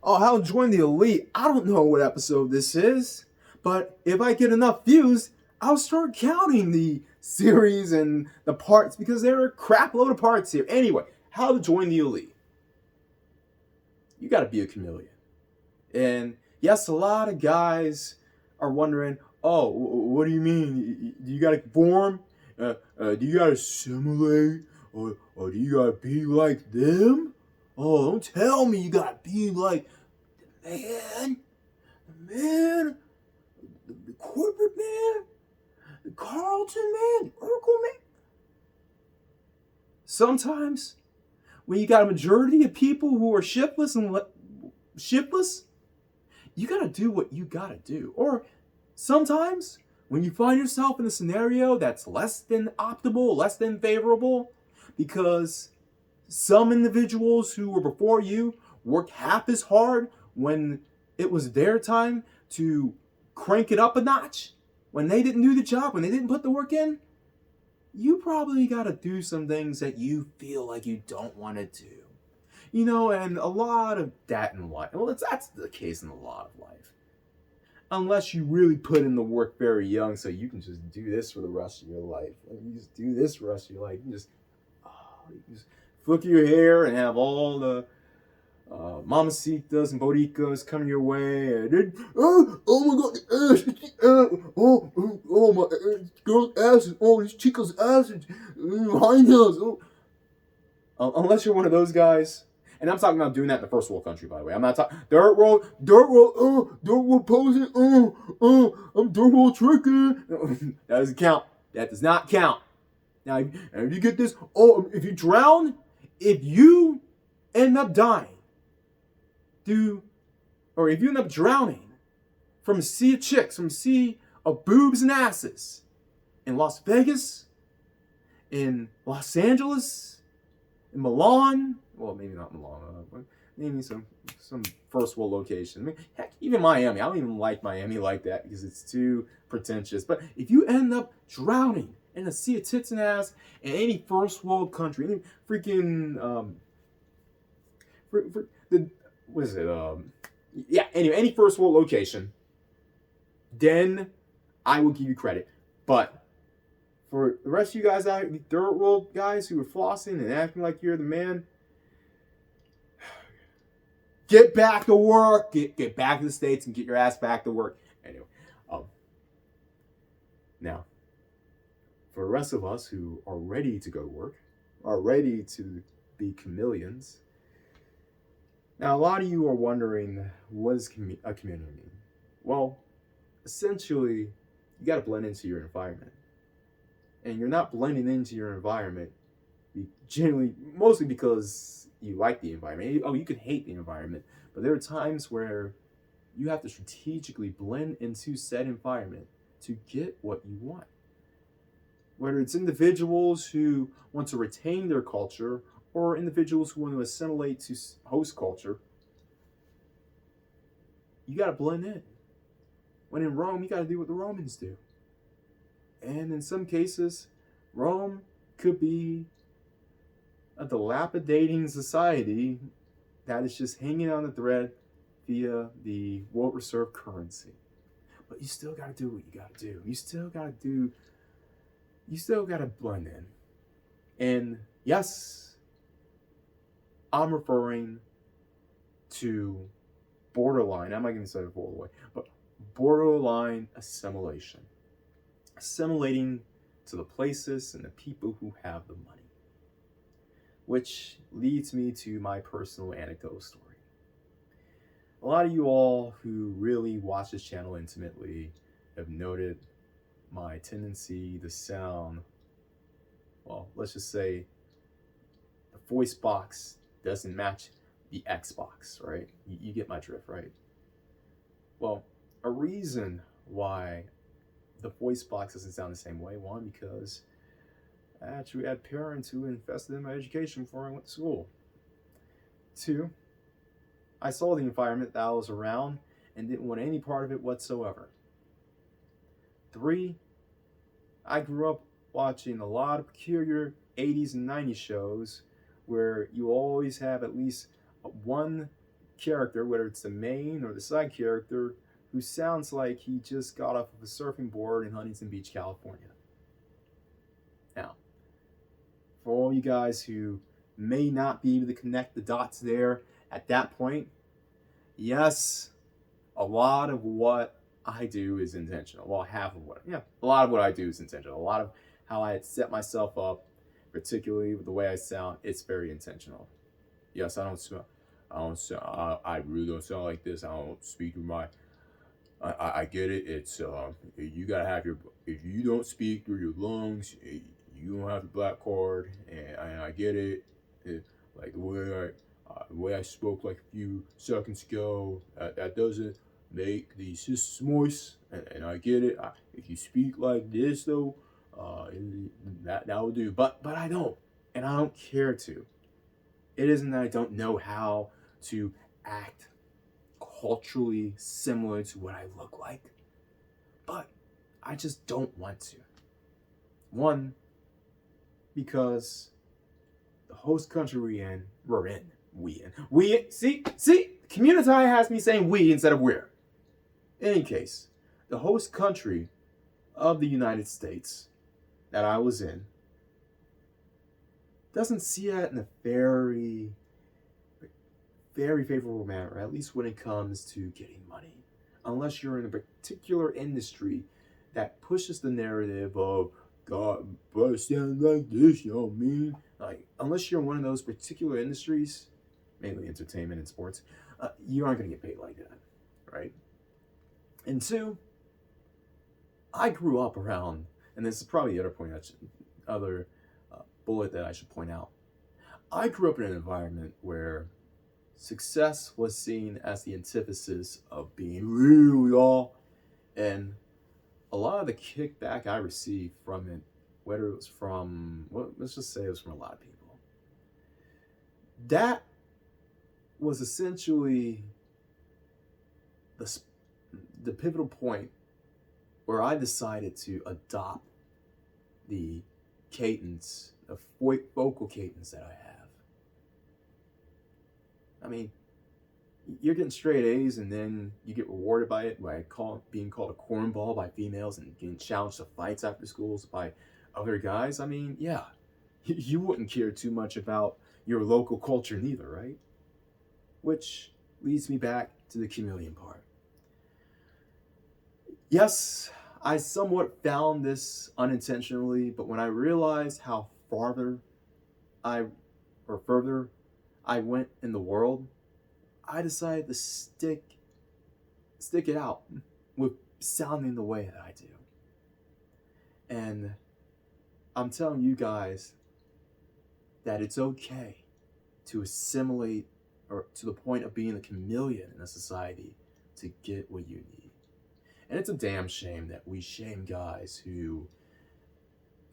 Oh, how to join the elite. I don't know what episode this is, but if I get enough views, I'll start counting the series and the parts because there are a crap load of parts here. Anyway, how to join the elite. You gotta be a chameleon. And yes, a lot of guys are wondering, oh, what do you mean? Do you gotta form? Do you gotta simulate? Or do you gotta be like them? Oh, don't tell me you gotta be like man, the man, the corporate man, the Carlton man, the Urkel man. Sometimes when you got a majority of people who are shiftless, you gotta do what you gotta do. Or sometimes when you find yourself in a scenario that's less than optimal, less than favorable, because some individuals who were before you worked half as hard when it was their time to crank it up a notch, when they didn't do the job, when they didn't put the work in, you probably gotta do some things that you feel like you don't want to do. You know, and a lot of that in life, well, that's the case in a lot of life. Unless you really put in the work very young, so you can just do this for the rest of your life. And you just do this for the rest of your life. You just flick your hair and have all the mamacitas and boricuas coming your way. And then, oh my god, the ass, oh my girl's asses, oh, these chicos' asses, high heels. Oh. Unless you're one of those guys. And I'm talking about doing that in the first world country, by the way. I'm not talking dirt world, dirt world posing, I'm dirt world tricking. That doesn't count. That does not count. Now, if you get this, if you drown, if you end up dying, or if you end up drowning from a sea of chicks, from a sea of boobs and asses in Las Vegas, in Los Angeles, in Milan, well, maybe not Milan, but maybe some first world location. I mean, heck, even Miami. I don't even like Miami like that because it's too pretentious. But if you end up drowning in a sea of tits and ass in any first world country, any freaking what is it? Yeah. Anyway, any first world location, then I will give you credit. But for the rest of you guys out, the third world guys who are flossing and acting like you're the man, get back to work. Get back to the States and get your ass back to work. Anyway, now, for the rest of us who are ready to go to work, are ready to be chameleons. Now, a lot of you are wondering, what does a chameleon mean? Well, essentially, you got to blend into your environment. And you're not blending into your environment generally, mostly because you like the environment. Oh, you can hate the environment, but there are times where you have to strategically blend into said environment to get what you want. Whether it's individuals who want to retain their culture or individuals who want to assimilate to host culture, you got to blend in. When in Rome, you got to do what the Romans do. And in some cases, Rome could be a dilapidating society that is just hanging on the thread via the world reserve currency. But you still got to do what you got to do. You still got to blend in. And yes, I'm referring to borderline, I'm not going to say it all the way, but borderline assimilation. Assimilating to the places and the people who have the money. Which leads me to my personal anecdotal story. A lot of you all who really watch this channel intimately have noted my tendency to sound, well, let's just say the voice box doesn't match the Xbox, right? You get my drift, right? Well, a reason why the voice box doesn't sound the same way, one, because I actually had parents who invested in my education before I went to school. Two, I saw the environment that I was around and didn't want any part of it whatsoever. Three, I grew up watching a lot of peculiar 80s and 90s shows where you always have at least one character, whether it's the main or the side character, who sounds like he just got off of a surfing board in Huntington Beach, California. Now, for all you guys who may not be able to connect the dots there at that point, yes, a lot of what I do is intentional. Well, a lot of what I do is intentional. A lot of how I set myself up, particularly with the way I sound, it's very intentional. Yes, I really don't sound like this. I don't speak with my, I get it. It's, you gotta have if you don't speak through your lungs, you don't have the black card, and I get it. Like the way I spoke like a few seconds ago, that doesn't make the systems moist, and I get it. If you speak like this though, that will do. But I don't, and I don't care to. It isn't that I don't know how to act culturally similar to what I look like, but I just don't want to. One, because the host country see, community has me saying we instead of we're. In any case, the host country of the United States that I was in doesn't see that in a very, very favorable manner, at least when it comes to getting money. Unless you're in a particular industry that pushes the narrative of, God, but stand like this, you know what I mean? Like, unless you're in one of those particular industries, mainly entertainment and sports, you aren't going to get paid like that, right? And two, I grew up around, and this is probably the other point, bullet that I should point out. I grew up in an environment where success was seen as the antithesis of being really all, and a lot of the kickback I received from it, whether it was from, well, let's just say it was from a lot of people, that was essentially the pivotal point where I decided to adopt the cadence, the vocal cadence that I have. I mean, you're getting straight A's and then you get rewarded by it by being called a cornball by females and getting challenged to fights after schools by other guys. I mean, yeah, you wouldn't care too much about your local culture neither, right? Which leads me back to the chameleon part. Yes, I somewhat found this unintentionally, but when I realized how further I went in the world, I decided to stick it out with sounding the way that I do. And I'm telling you guys that it's okay to assimilate, or to the point of being a chameleon in a society, to get what you need. And it's a damn shame that we shame guys who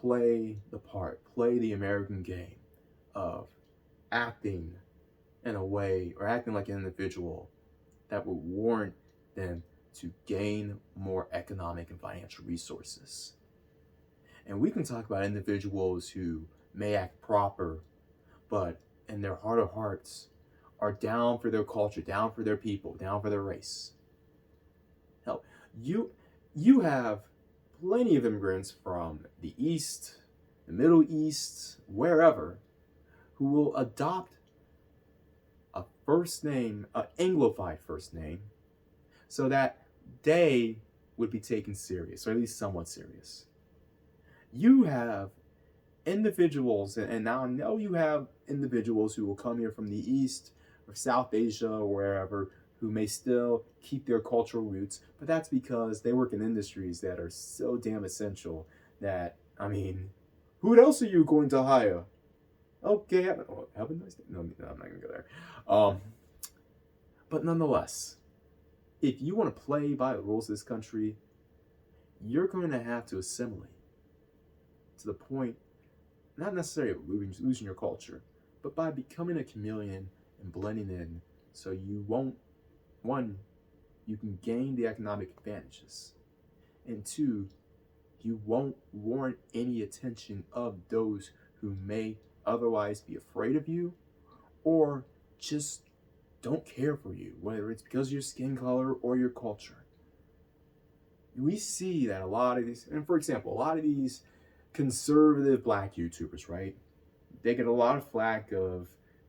play the part, play the American game of acting in a way, or acting like an individual that would warrant them to gain more economic and financial resources. And we can talk about individuals who may act proper, but in their heart of hearts are down for their culture, down for their people, down for their race. Hell, you have plenty of immigrants from the East, the Middle East, wherever, who will adopt a first name, an Anglified first name, so that they would be taken serious, or at least somewhat serious. You have individuals, and now I know you have individuals who will come here from the East or South Asia or wherever, who may still keep their cultural roots, but that's because they work in industries that are so damn essential that, I mean, who else are you going to hire? Okay, have a nice day. No, I'm not gonna go there. But nonetheless, if you want to play by the rules of this country, you're going to have to assimilate to the point, not necessarily of losing your culture, but by becoming a chameleon and blending in, so you won't, one, you can gain the economic advantages, and two, you won't warrant any attention of those who may otherwise be afraid of you, or just don't care for you, whether it's because of your skin color or your culture. We see that a lot of these, and for example, a lot of these conservative black YouTubers, right? They get a lot of flack of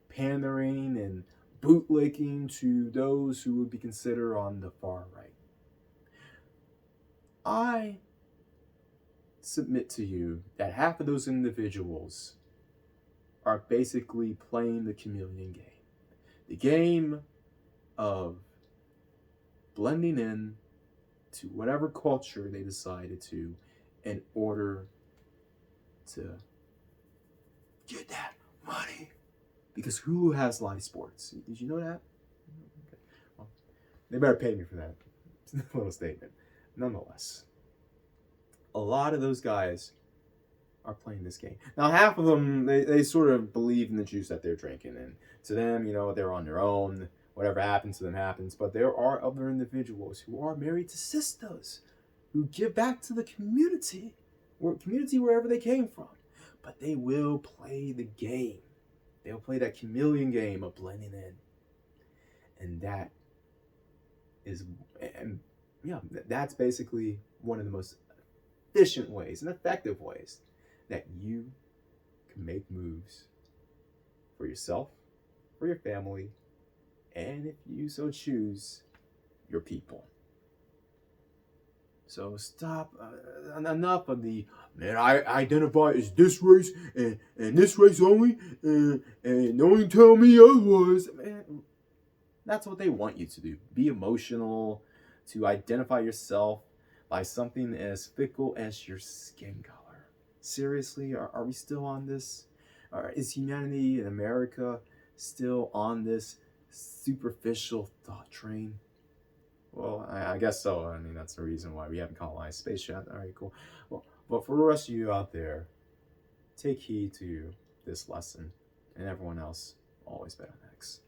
pandering and bootlicking to those who would be considered on the far right. I submit to you that half of those individuals are basically playing the chameleon game. The game of blending in to whatever culture they decided to in order to get that money. Because Hulu has live sports. Did you know that? Okay. Well, they better pay me for that little statement. Nonetheless, a lot of those guys are playing this game. Now, half of them, they sort of believe in the juice that they're drinking. And to them, they're on their own. Whatever happens to them happens. But there are other individuals who are married to sisters who give back to the community wherever they came from. But they will play the game. They'll play that chameleon game of blending in. And that's basically one of the most efficient ways and effective ways that you can make moves for yourself, for your family, and if you so choose, your people. So stop, enough of the, man, I identify as this race and this race only, and don't tell me otherwise. Man, that's what they want you to do. Be emotional, to identify yourself by something as fickle as your skin color. Seriously, are we still on this? Is humanity in America still on this superficial thought train? Well, I guess so. I mean, that's the reason why we haven't colonized space yet. All right, cool. Well, but for the rest of you out there, take heed to this lesson, and everyone else, always bet on X.